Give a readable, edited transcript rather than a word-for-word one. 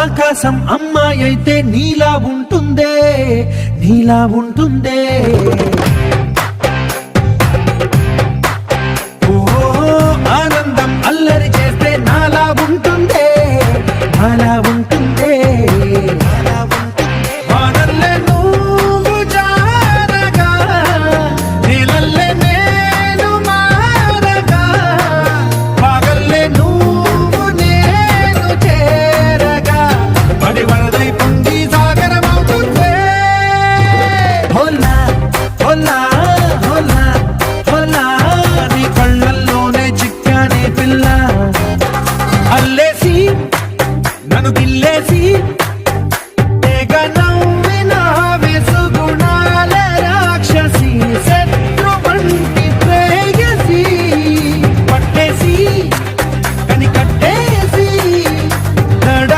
ఆకాశం అమ్మాయి అయితే నీలా ఉంటుందే, నీలా ఉంటుందే. ఆనందం అల్లరి చేస్తే నాలా ఉంటుందే, నాలా ఉంటుందే. వానల్లే నువ్వు జారగా, నీలల్లే నేను మారగా, పగల్లే నువ్వు నేను చేరగా, పడి వరదై పొంగి సాగరమవుతుందే. హోలా హోలా హోలా హోలా, నీ కళ్ళల్లోనే చిక్కానే పిల్ల, అల్లేసి నన్ను గిల్లేసి